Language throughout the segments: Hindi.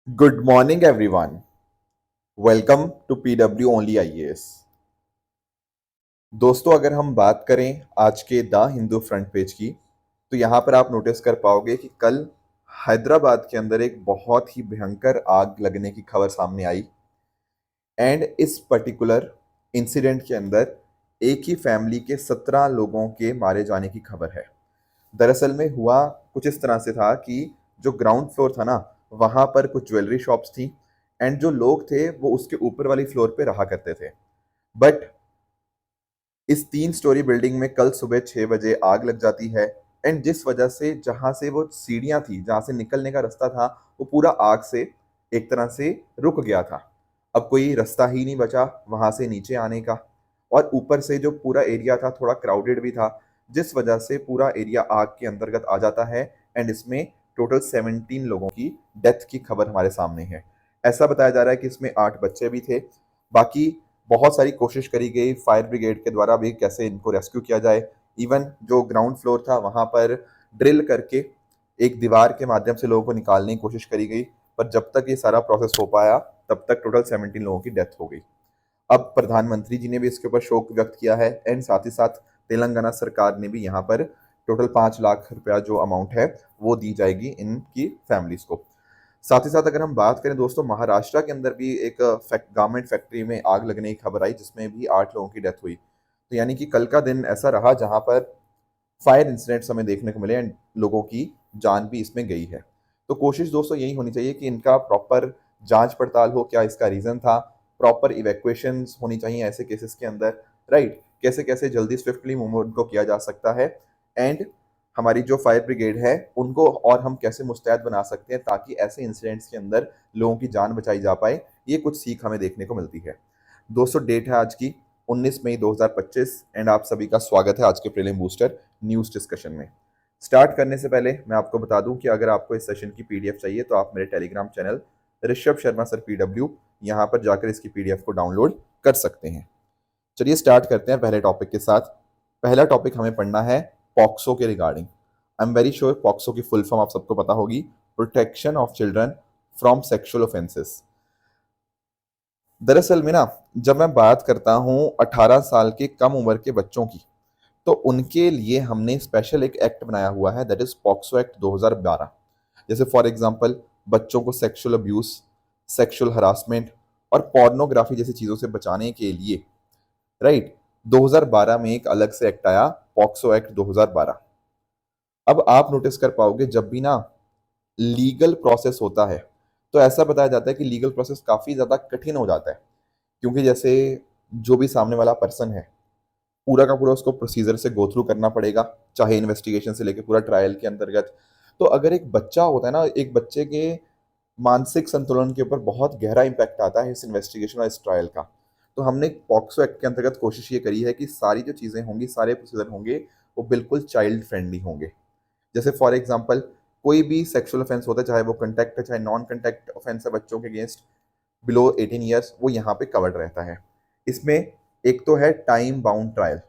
Good morning, everyone. Welcome to PW Only IAS. दोस्तों, अगर हम बात करें आज के द हिंदू फ्रंट पेज की, तो यहाँ पर आप नोटिस कर पाओगे कि कल हैदराबाद के अंदर एक बहुत ही भयंकर आग लगने की खबर सामने आई। एंड इस पर्टिकुलर इंसिडेंट के अंदर एक ही फैमिली के 17 लोगों के मारे जाने की खबर है। दरअसल में हुआ कुछ इस तरह से था कि जो ग्राउंड फ्लोर था ना, वहां पर कुछ ज्वेलरी शॉप्स थी। एंड जो लोग थे वो उसके ऊपर वाली फ्लोर पे रहा करते थे। बट इस 3 स्टोरी बिल्डिंग में कल सुबह 6 बजे आग लग जाती है। एंड जिस वजह से जहां से वो सीढ़ियां थी, जहां से निकलने का रास्ता था, वो पूरा आग से एक तरह से रुक गया था। अब कोई रास्ता ही नहीं बचा वहां से नीचे आने का। और ऊपर से जो पूरा एरिया था थोड़ा क्राउडेड भी था, जिस वजह से पूरा एरिया आग के अंतर्गत आ जाता है। एंड इसमें टोटल 17 लोगों की डेथ की खबर हमारे सामने है। ऐसा बताया जा रहा है कि इसमें 8 बच्चे भी थे। बाकी बहुत सारी कोशिश करी गई फायर ब्रिगेड के द्वारा भी कैसे इनको रेस्क्यू किया जाए। इवन जो ग्राउंड फ्लोर था वहां पर ड्रिल करके एक दीवार के माध्यम से लोगों को निकालने की कोशिश करी गई। पर जब तक ये सारा प्रोसेस हो पाया तब तक टोटल 17 लोगों की डेथ हो गई। अब प्रधानमंत्री जी ने भी इसके ऊपर शोक व्यक्त किया है। एंड साथ ही साथ तेलंगाना सरकार ने भी यहाँ पर टोटल 5 लाख रुपया जो अमाउंट है वो दी जाएगी इनकी फैमिलीज को। साथ ही साथ अगर हम बात करें दोस्तों, महाराष्ट्र के अंदर भी एक गारमेंट फैक्ट्री में आग लगने की खबर आई जिसमें भी 8 लोगों की डेथ हुई। तो यानी कि कल का दिन ऐसा रहा जहां पर फायर इंसिडेंट्स हमें देखने को मिले एंड लोगों की जान भी इसमें गई है। तो कोशिश दोस्तों यही होनी चाहिए कि इनका प्रॉपर जांच पड़ताल हो, क्या इसका रीजन था, प्रॉपर इवैक्यूएशंस होनी चाहिए ऐसे केसेस के अंदर, राइट। कैसे कैसे जल्दी स्विफ्टली मूवमेंट को किया जा सकता है। एंड हमारी जो फायर ब्रिगेड है उनको और हम कैसे मुस्तैद बना सकते हैं ताकि ऐसे इंसिडेंट्स के अंदर लोगों की जान बचाई जा पाए। ये कुछ सीख हमें देखने को मिलती है। दोस्तों, डेट है आज की 19 मई 2025 एंड आप सभी का स्वागत है आज के प्रीलिम बूस्टर न्यूज़ डिस्कशन में। स्टार्ट करने से पहले मैं आपको बता दूं कि अगर आपको इस सेशन की पीडीएफ चाहिए तो आप मेरे Telegram channel Rishabh Sharma sir PW यहाँ पर जाकर इसकी पीडीएफ को डाउनलोड कर सकते हैं। चलिए स्टार्ट करते हैं पहले टॉपिक के साथ। पहला टॉपिक हमें पढ़ना है पॉक्सो के regarding. I am very sure POCSO की फुल फॉर्म आप सबको पता होगी, protection of children from sexual offences. दरअसल में ना, जब मैं बात करता हूँ 18 साल के कम उम्र के बच्चों की, तो उनके लिए हमने स्पेशल एक एक्ट बनाया हुआ है, दैट इज पॉक्सो एक्ट 2012। जैसे फॉर एग्जांपल बच्चों को सेक्सुअल अब्यूज, सेक्सुअल हरासमेंट और पोर्नोग्राफी जैसी चीज़ों से बचाने के लिए, राइट, 2012 में एक अलग से एक्ट आया, पॉक्सो एक्ट 2012। अब आप नोटिस कर पाओगे जब भी ना लीगल प्रोसेस होता है तो ऐसा बताया जाता है कि लीगल प्रोसेस काफ़ी ज़्यादा कठिन हो जाता है। क्योंकि जैसे जो भी सामने वाला पर्सन है, पूरा का पूरा उसको प्रोसीजर से गो थ्रू करना पड़ेगा, चाहे इन्वेस्टिगेशन से लेकर पूरा ट्रायल के अंतर्गत। तो अगर एक बच्चा होता है ना, एक बच्चे के मानसिक संतुलन के ऊपर बहुत गहरा इम्पैक्ट आता है इस इन्वेस्टिगेशन और इस ट्रायल का। तो हमने पॉक्सो एक्ट के अंतर्गत कोशिश ये करी है कि सारी जो चीज़ें होंगी, सारे प्रोसीजर होंगे, वो बिल्कुल चाइल्ड फ्रेंडली होंगे। जैसे फॉर एग्जाम्पल कोई भी सेक्सुअल ऑफेंस होता है, चाहे वो कंटेक्ट है चाहे नॉन कंटेक्ट ऑफेंस है बच्चों के अगेंस्ट बिलो 18 ईयर्स, वो यहाँ पे कवर्ड रहता है। इसमें एक तो है टाइम बाउंड ट्रायल।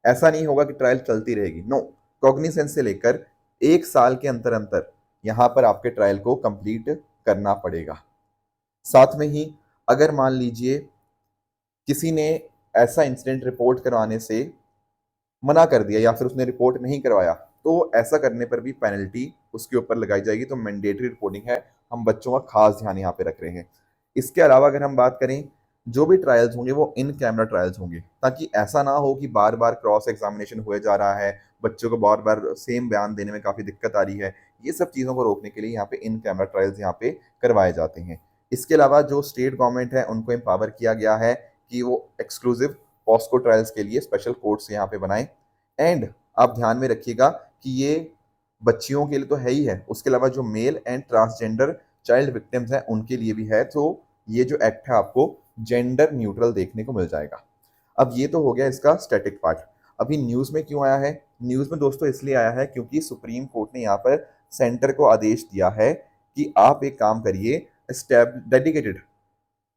ऐसा नहीं होगा कि ट्रायल चलती रहेगी, नो। कॉग्निसेंस से लेकर 1 साल के अंतर अंतर यहाँ पर आपके ट्रायल को कंप्लीट करना पड़ेगा। साथ में ही अगर मान लीजिए किसी ने ऐसा इंसिडेंट रिपोर्ट करवाने से मना कर दिया या फिर उसने रिपोर्ट नहीं करवाया, तो ऐसा करने पर भी पेनल्टी उसके ऊपर लगाई जाएगी। तो मैंडेटरी रिपोर्टिंग है, हम बच्चों का खास ध्यान यहाँ पे रख रहे हैं। इसके अलावा अगर हम बात करें, जो भी ट्रायल्स होंगे वो इन कैमरा ट्रायल्स होंगे, ताकि ऐसा ना हो कि बार बार क्रॉस एग्जामिनेशन हुए जा रहा है, बच्चों को बार बार सेम बयान देने में काफ़ी दिक्कत आ रही है। ये सब चीज़ों को रोकने के लिए यहाँ पे इन कैमरा ट्रायल्स यहाँ पे करवाए जाते हैं। इसके अलावा जो स्टेट गवर्नमेंट है उनको एम्पावर किया गया है कि वो एक्सक्लूसिव पॉस्को ट्रायल्स के लिए स्पेशल कोर्ट्स यहाँ पे बनाएं। एंड आप ध्यान में रखिएगा कि ये बच्चियों के लिए तो है ही है, उसके अलावा जो male and transgender child victims हैं उनके लिए भी है। तो ये जो एक्ट है आपको जेंडर न्यूट्रल देखने को मिल जाएगा। अब ये तो हो गया इसका स्टैटिक पार्ट। अभी न्यूज़ में क्यों आया है? न्यूज़ में दोस्तों इसलिए आया है क्योंकि सुप्रीम कोर्ट ने यहाँ पर सेंटर को आदेश दिया है कि आप एक काम करिए, डेडिकेटेड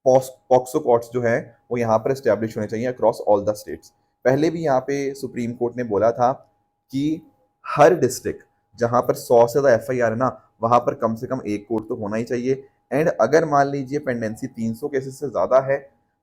पॉक्सो कोर्ट्स जो है वो यहाँ पर स्टैब्लिश होने चाहिए अक्रॉस ऑल द स्टेट्स। पहले भी यहाँ पे सुप्रीम कोर्ट ने बोला था कि हर डिस्ट्रिक्ट जहाँ पर 100 से ज़्यादा एफआईआर है ना, वहाँ पर कम से कम एक कोर्ट तो होना ही चाहिए। एंड अगर मान लीजिए पेंडेंसी 300 केसेस से ज़्यादा है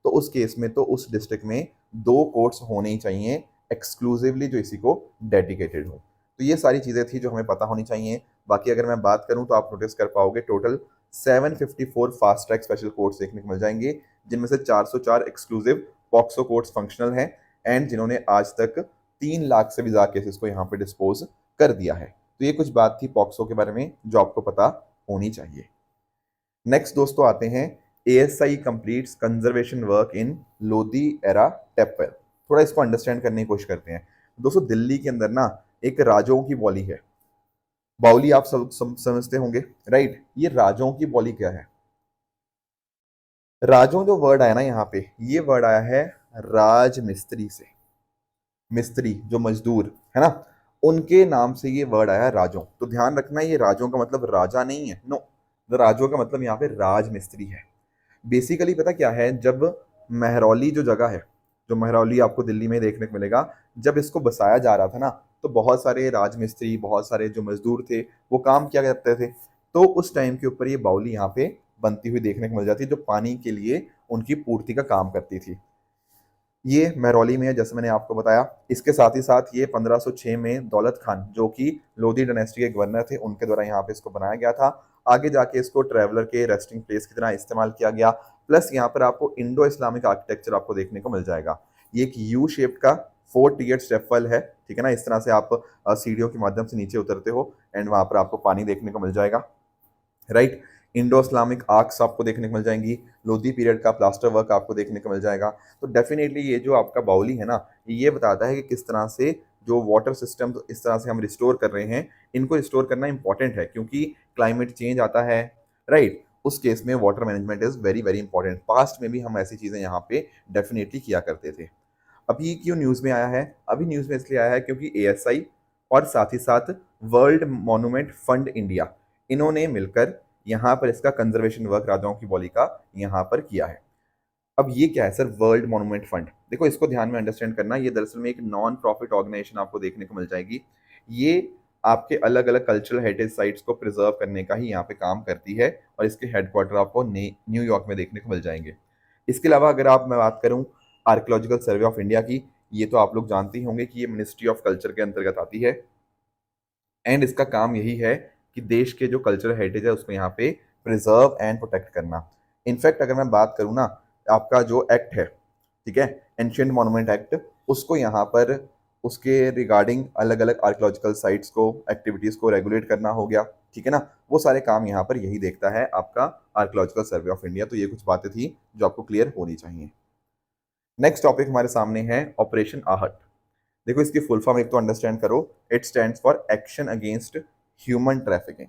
तो उस केस में तो उस डिस्ट्रिक्ट में 2 कोर्ट्स होने ही चाहिए एक्सक्लूसिवली जो इसी को डेडिकेटेड हो। तो ये सारी चीज़ें थी जो हमें पता होनी चाहिए। बाकी अगर मैं बात करूं तो आप नोटिस कर पाओगे total 754 fast track special courts देखने को मिल जाएंगे, जिनमें से 404 एक्सक्लूसिव पॉक्सो कोर्ट्स फंक्शनल हैं एंड जिन्होंने आज तक 3 लाख से भी ज़्यादा केसेस को यहाँ पे डिस्पोज कर दिया है। तो ये कुछ बात थी पॉक्सो के बारे में जो आपको पता होनी चाहिए। नेक्स्ट दोस्तों आते हैं ASI completes conservation work in Lodhi era stepwell. थोड़ा इसको अंडरस्टैंड करने की कोशिश करते हैं। दोस्तों दिल्ली के अंदर ना एक राजों की बॉली है, बाउली आप सब समझते होंगे, राइट। ये राजों की बॉली क्या है? राजों जो वर्ड आया ना यहाँ पे, ये वर्ड आया है राज मिस्त्री से। मिस्त्री जो मजदूर है ना, उनके नाम से ये वर्ड आया राजों। तो ध्यान रखना ये राजों का मतलब राजा नहीं है, नो। राजों का मतलब यहाँ पे राज मिस्त्री है। बेसिकली पता क्या है, जब महरौली जो जगह है, जो महरौली आपको दिल्ली में देखने को मिलेगा, जब इसको बसाया जा रहा था ना, तो बहुत सारे राजमिस्त्री, बहुत सारे जो मजदूर थे वो काम किया करते थे। तो उस टाइम के ऊपर ये बाउली यहाँ पे बनती हुई देखने को मिल जाती है, जो पानी के लिए उनकी पूर्ति का काम करती थी। ये महरौली में है जैसे मैंने आपको बताया। इसके साथ ही साथ ये 1506 में दौलत खान जो कि लोधी डायनेस्टी के गवर्नर थे, उनके द्वारा यहाँ पे इसको बनाया गया था। आगे जाके इसको ट्रैवलर के रेस्टिंग प्लेस की तरह इस्तेमाल किया गया। प्लस यहाँ पर आपको इंडो इस्लामिक आर्किटेक्चर आपको देखने को मिल जाएगा। ये एक यू शेप का 4 टियर्ड स्टेपवेल है, ठीक है ना। इस तरह से आप सीढ़ियों के माध्यम से नीचे उतरते हो एंड वहां पर आपको पानी देखने को मिल जाएगा, राइट। इंडो इस्लामिक आर्क्स आपको देखने को मिल जाएंगी, लोधी पीरियड का प्लास्टर वर्क आपको देखने को मिल जाएगा। तो डेफिनेटली ये जो आपका बाउली है ना, ये बताता है कि किस तरह से जो वाटर सिस्टम इस तरह से हम रिस्टोर कर रहे हैं, इनको रिस्टोर करना इंपॉर्टेंट है क्योंकि क्लाइमेट चेंज आता है, राइट। उस केस में water management is very very important. Past में भी हम ऐसी चीज़ें यहाँ पे डेफिनेटली किया करते थे। अभी क्यों न्यूज़ में आया है? अभी न्यूज़ में इसलिए आया है क्योंकि ASI और साथ ही साथ वर्ल्ड मॉन्यूमेंट फंड इंडिया, इन्होंने मिलकर यहाँ पर इसका कंजर्वेशन वर्क राजाओं की बॉली का यहाँ पर किया है। अब ये क्या है सर, वर्ल्ड मॉन्यूमेंट फंड? देखो इसको ध्यान में अंडरस्टैंड करना, ये दरअसल में एक नॉन प्रॉफिट ऑर्गेनाइजेशन आपको देखने को मिल जाएगी। ये आपके अलग अलग कल्चरल हेरिटेज साइट्स को प्रिजर्व करने का ही यहाँ पे काम करती है और इसके हेडक्वार्टर आपको न्यूयॉर्क में देखने को मिल जाएंगे। इसके अलावा अगर आप मैं बात करूँ आर्कियोलॉजिकल सर्वे ऑफ इंडिया की, ये तो आप लोग जानते ही होंगे कि ये मिनिस्ट्री ऑफ कल्चर के अंतर्गत आती है एंड इसका काम यही है कि देश के जो कल्चरल हेरिटेज है उसको यहाँ पे प्रिजर्व एंड प्रोटेक्ट करना। इनफैक्ट अगर मैं बात करूँ ना, आपका जो एक्ट है, ठीक है, एंशियंट मॉन्यूमेंट एक्ट, उसको यहाँ पर उसके रिगार्डिंग अलग अलग आर्कियोलॉजिकल साइट्स को, एक्टिविटीज़ को रेगुलेट करना हो गया, ठीक है ना। वो सारे काम यहाँ पर यही देखता है आपका आर्कियोलॉजिकल सर्वे ऑफ इंडिया। तो ये कुछ बातें थी जो आपको क्लियर होनी चाहिए। नेक्स्ट टॉपिक हमारे सामने है ऑपरेशन आहट। देखो इसकी फुल फॉर्म एक तो अंडरस्टैंड करो, it stands for action against human trafficking.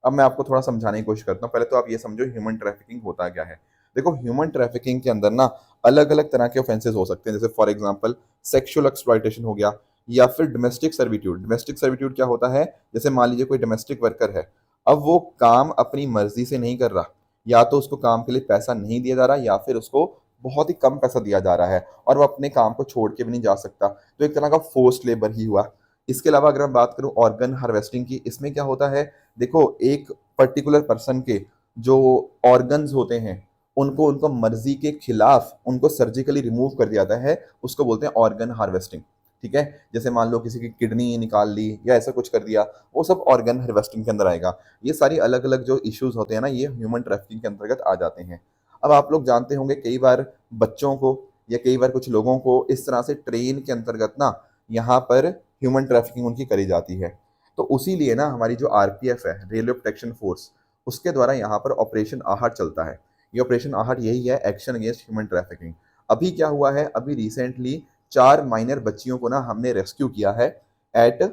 अब मैं आपको थोड़ा समझाने की कोशिश करता हूँ। पहले तो आप ये समझो ह्यूमन ट्रैफिकिंग होता क्या है। देखो ह्यूमन ट्रैफिकिंग के अंदर ना अलग अलग तरह के ऑफेंसेस हो सकते हैं, जैसे फॉर एग्जांपल सेक्सुअल एक्सप्लॉयटेशन हो गया, या फिर डोमेस्टिक सर्विट्यूड। डोमेस्टिक सर्विट्यूड क्या होता है, जैसे मान लीजिए कोई डोमेस्टिक वर्कर है, अब वो काम अपनी मर्जी से नहीं कर रहा, या तो उसको काम के लिए पैसा नहीं दिया जा रहा या फिर उसको बहुत ही कम पैसा दिया जा रहा है और वो अपने काम को छोड़ के भी नहीं जा सकता, तो एक तरह का फोर्स्ड लेबर ही हुआ। इसके अलावा अगर मैं बात करूं ऑर्गन हार्वेस्टिंग की, इसमें क्या होता है, देखो एक पर्टिकुलर पर्सन के जो ऑर्गन्स होते हैं उनको उनको मर्जी के खिलाफ उनको सर्जिकली रिमूव कर दिया जाता है, उसको बोलते हैं ऑर्गन हार्वेस्टिंग, ठीक है। जैसे मान लो किसी की किडनी निकाल ली या ऐसा कुछ कर दिया, वो सब ऑर्गन हार्वेस्टिंग के अंदर आएगा। ये सारी अलग अलग जो इश्यूज होते हैं ना, ये ह्यूमन ट्रैफिकिंग के अंतर्गत आ जाते हैं। अब आप लोग जानते होंगे कई बार बच्चों को या कई बार कुछ लोगों को इस तरह से ट्रेन के अंतर्गत ना यहाँ पर ह्यूमन ट्रैफिकिंग उनकी करी जाती है। तो उसी लिए ना हमारी जो RPF है, रेलवे प्रोटेक्शन फोर्स, उसके द्वारा यहाँ पर ऑपरेशन आहट चलता है। ये ऑपरेशन आहट यही है, एक्शन अगेंस्ट ह्यूमन ट्रैफिकिंग। अभी क्या हुआ है, अभी रिसेंटली 4 माइनर बच्चियों को ना हमने रेस्क्यू किया है एट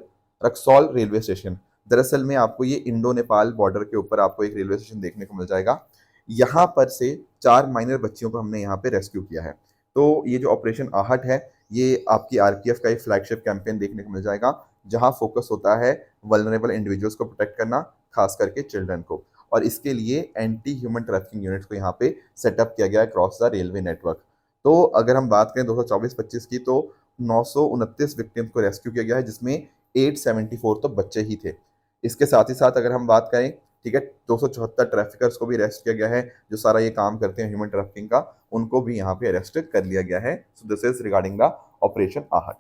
रक्सौल रेलवे स्टेशन। दरअसल में आपको ये इंडो नेपाल बॉर्डर के ऊपर आपको एक रेलवे स्टेशन देखने को मिल जाएगा। यहाँ पर से 4 माइनर बच्चियों को हमने यहाँ पे रेस्क्यू किया है। तो ये जो ऑपरेशन आहट है, ये आपकी RPF का एक फ्लैगशिप कैंपेन देखने को मिल जाएगा, जहाँ फोकस होता है वल्नरेबल इंडिविजुअल्स को प्रोटेक्ट करना, खास करके चिल्ड्रन को। और इसके लिए एंटी ह्यूमन ट्रैफिकिंग यूनिट्स को यहाँ पे सेटअप किया गया है क्रॉस द रेलवे नेटवर्क। तो अगर हम बात करें 2024-25 की, तो 929 विक्टिम्स को रेस्क्यू किया गया है, जिसमें 874 तो बच्चे ही थे। इसके साथ ही साथ अगर हम बात करें ठीक है। 274 ट्रैफिकर्स को भी अरेस्ट किया गया है, जो सारा ये काम करते हैं ह्यूमन ट्रैफिकिंग का, उनको भी यहाँ पे अरेस्ट कर लिया गया है। So this is regarding the operation आहट।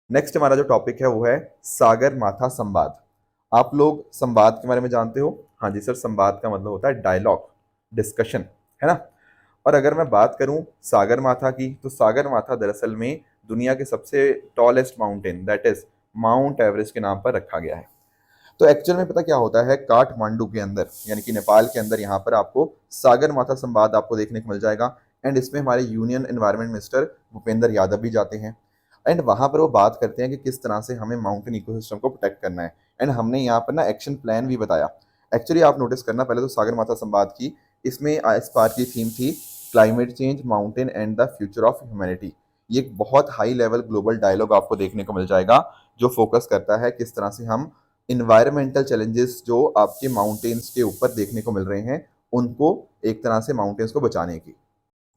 नेक्स्ट हमारा जो टॉपिक है वो है सागर माथा संवाद। आप लोग संवाद के बारे में जानते हो? हाँ जी सर, संवाद का मतलब होता है डायलॉग, डिस्कशन, है ना। और अगर मैं बात करूं सागर माथा की, तो सागर माथा दरअसल में दुनिया के सबसे tallest mountain that is mount Everest के नाम पर रखा गया है। तो एक्चुअल में पता क्या होता है, काठमांडू के अंदर यानी कि नेपाल के अंदर यहाँ पर आपको सागर माथा संवाद आपको देखने को मिल जाएगा। एंड इसमें हमारे union environment minister Bhupendra Yadav भी जाते हैं। एंड वहाँ पर वो बात करते हैं कि किस तरह से हमें माउंटेन इकोसिस्टम को प्रोटेक्ट करना है। एंड हमने यहाँ पर ना एक्शन प्लान भी बताया। एक्चुअली आप नोटिस करना, पहले तो सागर माथा संवाद की, इसमें इस बार की थीम थी climate change, mountain and the future of humanity. ये एक बहुत हाई लेवल ग्लोबल डायलॉग आपको देखने को मिल जाएगा, जो फोकस करता है किस तरह से हम इन्वायरमेंटल चैलेंजेस जो आपके माउंटेन्स के ऊपर देखने को मिल रहे हैं, उनको एक तरह से माउंटेन्स को बचाने की।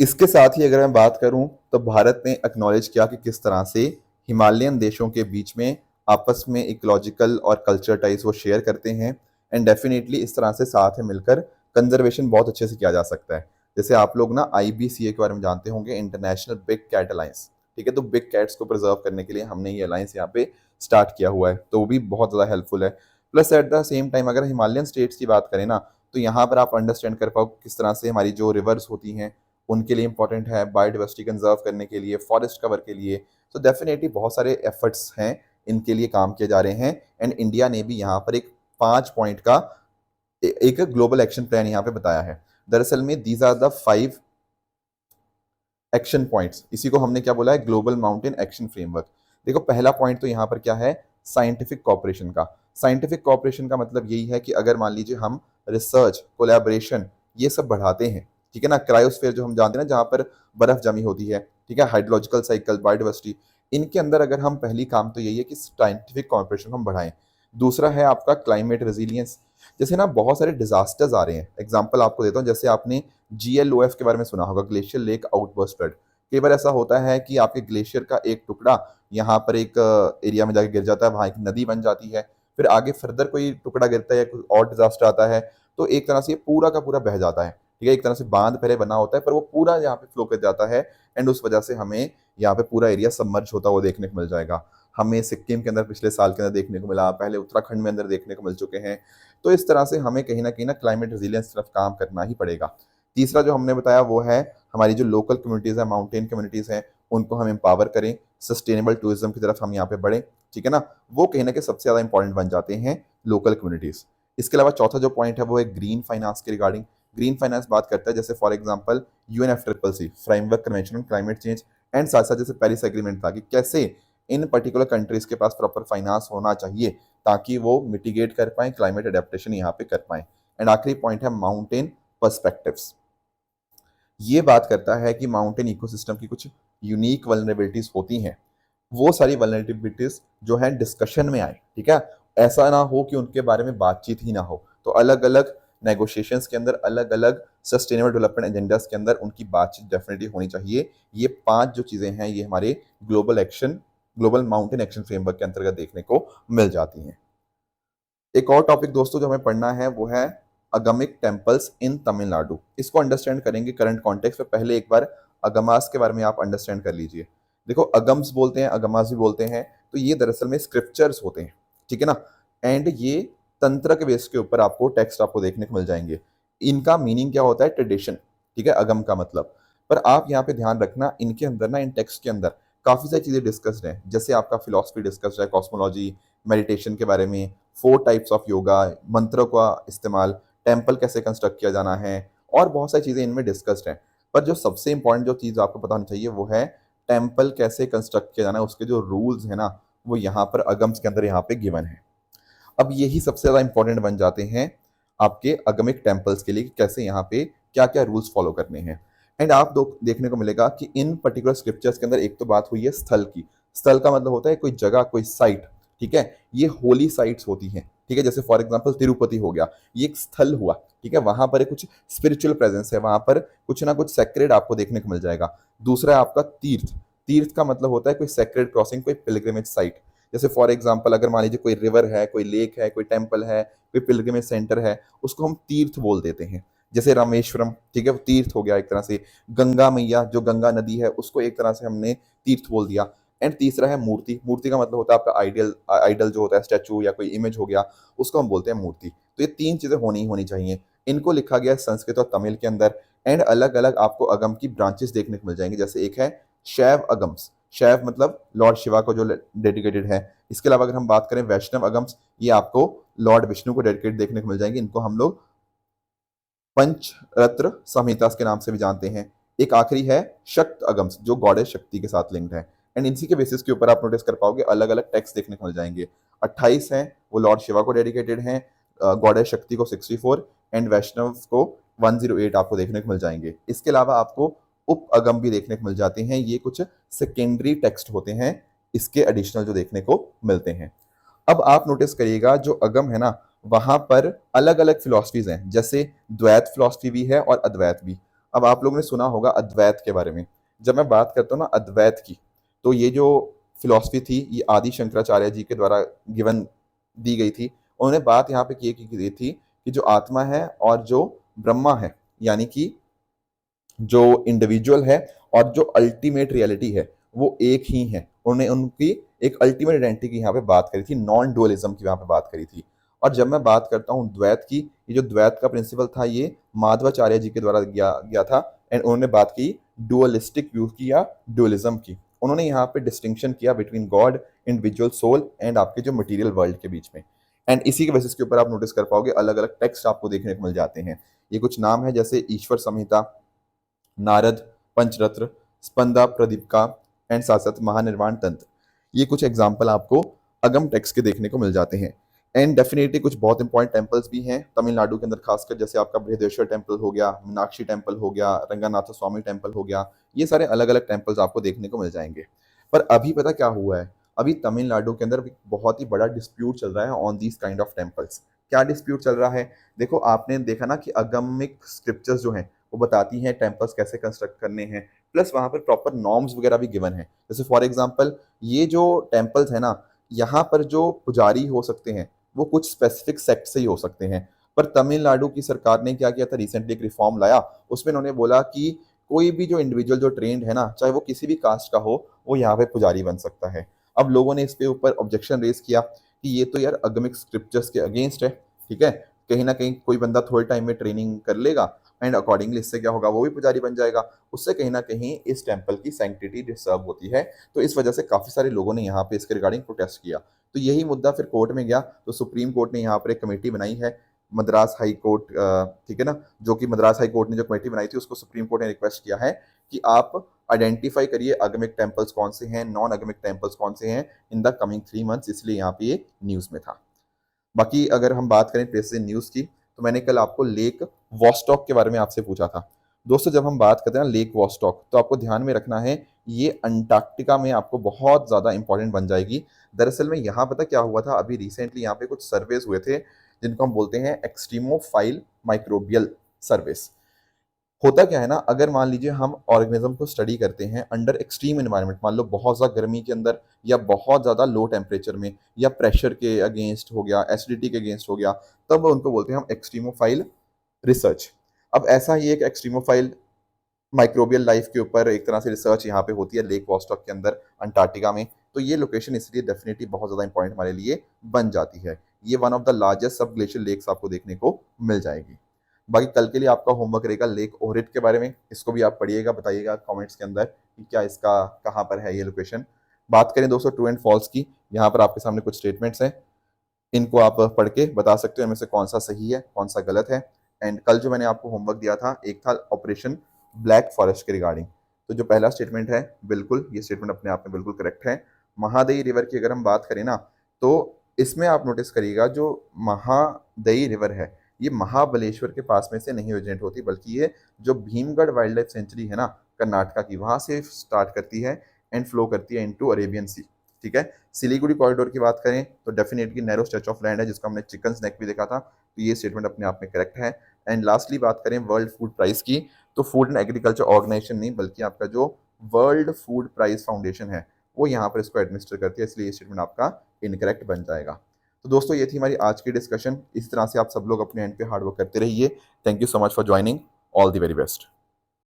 इसके साथ ही अगर मैं बात करूं तो भारत ने एक्नॉलेज किया कि किस तरह से हिमालयन देशों के बीच में आपस में इकोलॉजिकल और कल्चर टाइज वो शेयर करते हैं। एंड डेफिनेटली इस तरह से साथ में मिलकर कंजर्वेशन बहुत अच्छे से किया जा सकता है। जैसे आप लोग ना IBCA के बारे में जानते होंगे, इंटरनेशनल बिग कैट अलायंस, ठीक है। तो बिग कैट्स को प्रिजर्व करने के लिए हमने ये अलायंस यहाँ पे स्टार्ट किया हुआ है, तो वो भी बहुत ज़्यादा हेल्पफुल है। Plus at the same time अगर हिमालयन स्टेट्स की बात करें ना, तो यहाँ पर आप अंडरस्टैंड कर पाओ किस तरह से हमारी जो रिवर्स होती हैं उनके लिए इंपॉर्टेंट है, बायोडाइवर्सिटी कंजर्व करने के लिए, फॉरेस्ट कवर के लिए। तो डेफिनेटली बहुत सारे एफर्ट्स हैं, इनके लिए काम किए जा रहे हैं। एंड इंडिया ने भी यहाँ पर एक 5 पॉइंट का एक ग्लोबल एक्शन प्लान यहाँ पे बताया है। दरअसल में these are the 5 action points, इसी को हमने क्या बोला है, ग्लोबल माउंटेन एक्शन फ्रेमवर्क। देखो पहला पॉइंट तो यहाँ पर क्या है, साइंटिफिक कॉपरेशन का। साइंटिफिक कॉपरेशन का मतलब यही है कि अगर मान लीजिए हम रिसर्च, कोलैबोरेशन ये सब बढ़ाते हैं, ठीक है ना, क्रायोस्फीयर जो हम जानते हैं ना, जहाँ पर बर्फ जमी होती है, ठीक है, हाइड्रोलॉजिकल साइकिल, बायोडाइवर्सिटी, इनके अंदर अगर हम पहली काम तो यही है कि साइंटिफिक कॉपरेशन हम बढ़ाएं। दूसरा है आपका क्लाइमेट रेजिलियंस। जैसे ना बहुत सारे डिजास्टर्स आ रहे हैं, एग्जाम्पल आपको देता हूँ, जैसे आपने GLOF के बारे में सुना होगा, ग्लेशियर लेक आउटबर्स्ट फ्लड। कई बार ऐसा होता है कि आपके ग्लेशियर का एक टुकड़ा यहाँ पर एक एरिया में जाके गिर जाता है, वहाँ एक नदी बन जाती है, फिर आगे फर्दर कोई टुकड़ा गिरता है या कोई और डिजास्टर आता है, तो एक तरह से ये पूरा का पूरा बह जाता है, ठीक है। एक तरह से बांध पहले बना होता है पर वो पूरा यहाँ पे फ्लो कर जाता है। एंड उस वजह से हमें यहाँ पे पूरा एरिया सबमर्ज होता हुआ देखने को मिल जाएगा। हमें सिक्किम के अंदर पिछले साल के अंदर देखने को मिला, पहले उत्तराखंड में अंदर देखने को मिल चुके हैं। तो इस तरह से हमें कहीं ना क्लाइमेट रेजिलियंस तरफ काम करना ही पड़ेगा। तीसरा जो हमने बताया वो है हमारी जो लोकल कम्युनिटीज़ है, माउंटेन कम्युनिटीज़ हैं, उनको हम एम्पावर करें, सस्टेनेबल टूरिज्म की तरफ हम यहाँ पे बढ़ें, ठीक है ना। वो कहीं ना कहीं सबसे ज़्यादा इंपॉर्टेंट बन जाते हैं लोकल कम्युनिटीज़। इसके अलावा चौथा जो पॉइंट है वो है ग्रीन फाइनेंस के रिगार्डिंग। ग्रीन फाइनेंस बात करता है जैसे for example UNFCCC framework convention on climate change, and साथ साथ जैसे पेरिस एग्रीमेंट था कि कैसे इन पर्टिकुलर कंट्रीज के पास प्रॉपर फाइनेंस होना चाहिए ताकि वो मिटिगेट कर पाए, क्लाइमेट अडेप्टेशन यहाँ पे कर पाए। एंड आखिरी पॉइंट है माउंटेन पर्सपेक्टिव्स। ये बात करता है कि माउंटेन इकोसिस्टम की कुछ यूनिक वल्नरेबिलिटीज होती हैं, वो सारी वल्नरेबिलिटीज जो है डिस्कशन में आए, ठीक है। ऐसा ना हो कि उनके बारे में बातचीत ही ना हो, तो अलग अलग नेगोशिएशंस के अंदर, अलग अलग सस्टेनेबल डेवलपमेंट एजेंडास के अंदर उनकी बातचीत डेफिनेटली होनी चाहिए। ये 5 जो चीज़ें हैं ये हमारे ग्लोबल माउंटेन एक्शन फ्रेमवर्क के अंतर्गत देखने को मिल जाती हैं। एक और टॉपिक दोस्तों जो हमें पढ़ना है वो है अगमिक टेम्पल्स इन तमिलनाडु। इसको अंडरस्टैंड करेंगे करंट कॉन्टेक्स्ट में। पहले एक बार अगमास के बारे में आप अंडरस्टैंड कर लीजिए। देखो अगम्स बोलते हैं, अगमास भी बोलते हैं, तो ये दरअसल में स्क्रिप्चर्स होते हैं, ठीक है ना। एंड ये तंत्र के बेस के ऊपर आपको टेक्स्ट आपको देखने को मिल जाएंगे। इनका मीनिंग क्या होता है, ट्रेडिशन, ठीक है, अगम का मतलब। पर आप यहाँ पे ध्यान रखना, इनके अंदर ना, इन टेक्स्ट के अंदर काफ़ी सारी चीज़ें डिस्कस्ड हैं। जैसे आपका फिलॉसफी डिस्कस्ड है, कॉस्मोलॉजी, मेडिटेशन के बारे में, 4 टाइप्स ऑफ योगा, मंत्रों का इस्तेमाल, टेम्पल कैसे कंस्ट्रक्ट किया जाना है, और बहुत सारी चीज़ें इनमें डिस्कस्ड हैं। पर जो सबसे इंपॉर्टेंट जो चीज़ आपको पता होनी चाहिए वो है टेम्पल कैसे कंस्ट्रक्ट किया जाना है, उसके जो रूल्स हैं ना, वो यहाँ पर अगम्स के अंदर यहाँ पे गिवन है। अब यही सबसे ज़्यादा इंपॉर्टेंट बन जाते हैं आपके अगमिक टेम्पल्स के लिए कि कैसे यहाँ पे क्या क्या रूल्स फॉलो करने हैं। एंड आप देखने को मिलेगा कि इन पर्टिकुलर स्क्रिप्चर्स के अंदर एक तो बात हुई है स्थल की। स्थल का मतलब होता है कोई जगह, कोई साइट, ठीक है। ये होली साइट्स होती हैं, ठीक है। जैसे फॉर एग्जांपल तिरुपति हो गया, ये एक स्थल हुआ, ठीक है। वहां पर कुछ स्पिरिचुअल प्रेजेंस है, वहां पर कुछ ना कुछ सेक्रेड आपको देखने को मिल जाएगा। दूसरा है आपका तीर्थ। तीर्थ का मतलब होता है कोई सेक्रेड क्रॉसिंग, कोई पिलग्रिमेज साइट। जैसे फॉर एग्जांपल अगर मान लीजिए कोई रिवर है, कोई लेक है, कोई टेम्पल है, कोई पिलग्रिमेज सेंटर है, उसको हम तीर्थ बोल देते हैं। जैसे रामेश्वरम, ठीक है, वो तीर्थ हो गया एक तरह से। गंगा मैया जो गंगा नदी है उसको एक तरह से हमने तीर्थ बोल दिया। एंड तीसरा है मूर्ति। मूर्ति का मतलब होता है आपका आइडियल, आइडल जो होता है, स्टैचू या कोई इमेज हो गया, उसको हम बोलते हैं मूर्ति। तो ये तीन चीजें होनी ही होनी चाहिए। इनको लिखा गया है संस्कृत और तमिल के अंदर। एंड अलग अलग आपको अगम की ब्रांचेस देखने को मिल जाएंगे। जैसे एक है शैव अगम्स, शैव मतलब लॉर्ड शिवा को जो डेडिकेटेड है। इसके अलावा अगर हम बात करें वैष्णव अगम्स, ये आपको लॉर्ड विष्णु को डेडिकेट देखने को मिल जाएंगे। इनको हम लोग पंचरत्न संहिता के नाम से भी जानते हैं। एक आखिरी है शक्त अगम्स, जो गॉडेस शक्ति के साथ लिंक्ड है। एंड इसी के बेसिस के ऊपर आप नोटिस कर पाओगे अलग अलग टेक्स्ट देखने को मिल जाएंगे। 28 हैं वो लॉर्ड शिवा को डेडिकेटेड हैं, गॉडेस शक्ति को 64 एंड वैष्णव को 108 आपको देखने को मिल जाएंगे। इसके अलावा आपको उप अगम भी देखने को मिल जाते हैं। ये कुछ सेकेंडरी टेक्स्ट होते हैं इसके एडिशनल जो देखने को मिलते हैं। अब आप नोटिस करिएगा जो अगम है ना, वहां पर अलग अलग फिलॉसफीज हैं। जैसे द्वैत फिलॉसफी भी है और अद्वैत भी। अब आप लोगों ने सुना होगा अद्वैत के बारे में। जब मैं बात करता हूँ ना अद्वैत की, तो ये जो फिलॉसफी थी ये आदि शंकराचार्य जी के द्वारा गिवन दी गई थी। उन्होंने बात यहाँ पे की थी कि जो आत्मा है और जो ब्रह्मा है, यानी कि जो इंडिविजुअल है और जो अल्टीमेट रियलिटी है, वो एक ही है। उन्होंने उनकी एक अल्टीमेट आइडेंटिटी की यहाँ पे बात करी थी, नॉन डुअलिज्म की वहाँ पे बात करी थी। और जब मैं बात करता हूँ द्वैत की, ये जो द्वैत का प्रिंसिपल था ये माधवाचार्य जी के द्वारा गया गया था। एंड उन्होंने बात की डुअलिस्टिक व्यू की या डुअलिज्म की। उन्होंने यहाँ पे डिस्टिंक्शन किया between God, individual soul and आपके जो मटेरियल वर्ल्ड के बीच में। एंड इसी के बेसिस के ऊपर आप नोटिस कर पाओगे अलग अलग टेक्स्ट आपको देखने को मिल जाते हैं। ये कुछ नाम है जैसे ईश्वर संहिता, नारद पंचरत्न, स्पंदा प्रदीपिका एंड साथ साथ महानिर्वाण तंत्र। ये कुछ एग्जाम्पल आपको अगम टेक्स्ट के देखने को मिल जाते हैं। एंड डेफिनेटली कुछ बहुत इंपॉर्टेंट टेम्पल्स भी हैं तमिलनाडु के अंदर, खासकर जैसे आपका बृहदेश्वर टेम्पल हो गया, मीनाक्षी टेम्पल हो गया, रंगनाथ स्वामी टेम्पल हो गया। ये सारे अलग अलग टेम्पल्स आपको देखने को मिल जाएंगे। पर अभी पता क्या हुआ है, अभी तमिलनाडु के अंदर बहुत ही बड़ा डिस्प्यूट चल रहा है on these kind of temples. क्या डिस्प्यूट चल रहा है? देखो आपने देखा ना कि अगमिक स्क्रिप्चर्स जो हैं वो बताती हैं टेम्पल्स कैसे कंस्ट्रक्ट करने हैं, प्लस वहाँ पर प्रॉपर नॉर्म्स वगैरह भी गिवन है। जैसे फॉर एग्जांपल ये जो टेम्पल्स है ना, यहाँ पर जो पुजारी हो सकते हैं वो कुछ स्पेसिफिक सेक्ट से ही हो सकते हैं। पर तमिलनाडु की सरकार ने क्या किया था, रिसेंटली एक रिफॉर्म लाया। उसमें उन्होंने बोला कि कोई भी जो इंडिविजुअल जो ट्रेंड है ना, चाहे वो किसी भी कास्ट का हो, वो यहाँ पे पुजारी बन सकता है। अब लोगों ने इस पे ऊपर ऑब्जेक्शन रेज किया कि ये तो यार अगमिक स्क्रिप्चर्स के अगेंस्ट है। ठीक है, कहीं ना कहीं कोई बंदा थोड़े टाइम में ट्रेनिंग कर लेगा एंड अकॉर्डिंगली इससे क्या होगा, वो भी पुजारी बन जाएगा। उससे कहीं ना कहीं इस टेम्पल की सैंक्टिटी डिस्टर्ब होती है। तो इस वजह से काफी सारे लोगों ने यहाँ पे इसके रिगार्डिंग प्रोटेस्ट किया। तो यही मुद्दा फिर कोर्ट में गया, तो सुप्रीम कोर्ट ने यहाँ पर एक कमेटी बनाई है, मद्रास हाई कोर्ट, ठीक है ना, जो कि मद्रास हाई कोर्ट ने जो कमेटी बनाई थी उसको सुप्रीम कोर्ट ने रिक्वेस्ट किया है कि आप आइडेंटिफाई करिए अगमिक टेम्पल्स कौन से हैं, नॉन अगमिक टेम्पल्स कौन से हैं इन द कमिंग 3 मंथ्स। इसलिए यहाँ पे ये न्यूज में था। बाकी अगर हम बात करें प्लेसेस इन न्यूज की, तो मैंने कल आपको लेक वॉस्टॉक के बारे में आपसे पूछा था। दोस्तों जब हम बात करते हैं ना लेक वॉस्टॉक, तो आपको ध्यान में रखना है ये अंटार्कटिका में आपको बहुत ज्यादा इंपॉर्टेंट बन जाएगी। दरअसल में यहाँ पता क्या हुआ था, अभी रिसेंटली यहाँ पे कुछ सर्वेस हुए थे जिनको हम बोलते हैं एक्सट्रीमोफाइल माइक्रोबियल सर्वेस। होता क्या है ना, अगर मान लीजिए हम ऑर्गेनिज्म को स्टडी करते हैं अंडर एक्सट्रीम एनवायरनमेंट, मान लो बहुत ज़्यादा गर्मी के अंदर या बहुत ज़्यादा लो टेम्परेचर में या प्रेशर के अगेंस्ट हो गया, एसिडिटी के अगेंस्ट हो गया, तब उनको बोलते हैं हम एक्सट्रीमोफाइल रिसर्च। अब ऐसा ही एक एक्सट्रीमोफाइल माइक्रोबियल लाइफ के ऊपर एक तरह से रिसर्च यहाँ पे होती है लेक वॉस्टॉक के अंदर अंटार्कटिका में। तो ये लोकेशन इसलिए डेफिनेटली बहुत ज़्यादा इंपॉर्टेंट हमारे लिए बन जाती है। ये वन ऑफ द लार्जेस्ट सब ग्लेशियर लेक्स आपको देखने को मिल जाएगी। बाकी कल के लिए आपका होमवर्क रहेगा लेक ओहरिट के बारे में। इसको भी आप पढ़िएगा, बताइएगा कमेंट्स के अंदर कि क्या इसका कहाँ पर है ये लोकेशन। बात करें दोस्तों ट्रू एंड फॉल्स की, यहाँ पर आपके सामने कुछ स्टेटमेंट्स हैं, इनको आप पढ़ के बता सकते हो इनमें से कौन सा सही है कौन सा गलत है। एंड कल जो मैंने आपको होमवर्क दिया था एक था ऑपरेशन ब्लैक फॉरेस्ट के रिगार्डिंग। तो जो पहला स्टेटमेंट है, बिल्कुल ये स्टेटमेंट अपने आप में बिल्कुल करेक्ट है। महादई रिवर की अगर हम बात करें ना, तो इसमें आप नोटिस करिएगा जो महादई रिवर है ये महाबलेश्वर के पास में से नहीं ओरिजिनेट होती, बल्कि ये जो भीमगढ़ वाइल्ड लाइफ सेंचुरी है ना कर्नाटका की, वहां से स्टार्ट करती है एंड फ्लो करती है इनटू अरेबियन सी। ठीक है, सिलीगुड़ी कॉरिडोर की बात करें तो definitely narrow stretch of land है जिसको हमने चिकन स्नैक भी देखा था। तो ये स्टेटमेंट अपने आप में करेक्ट है। एंड लास्टली बात करें वर्ल्ड फूड प्राइस की, तो फूड एंड एग्रीकल्चर ऑर्गेनाइजेशन नहीं बल्कि आपका जो वर्ल्ड फूड प्राइस फाउंडेशन है वो यहाँ पर इसको एडमिनिस्टर करती है, इसलिए ये स्टेटमेंट आपका इनकरेक्ट बन जाएगा। तो दोस्तों ये थी हमारी आज की डिस्कशन। इस तरह से आप सब लोग अपने एंड पे हार्ड वर्क करते रहिए। Thank you so much for joining. All the very best.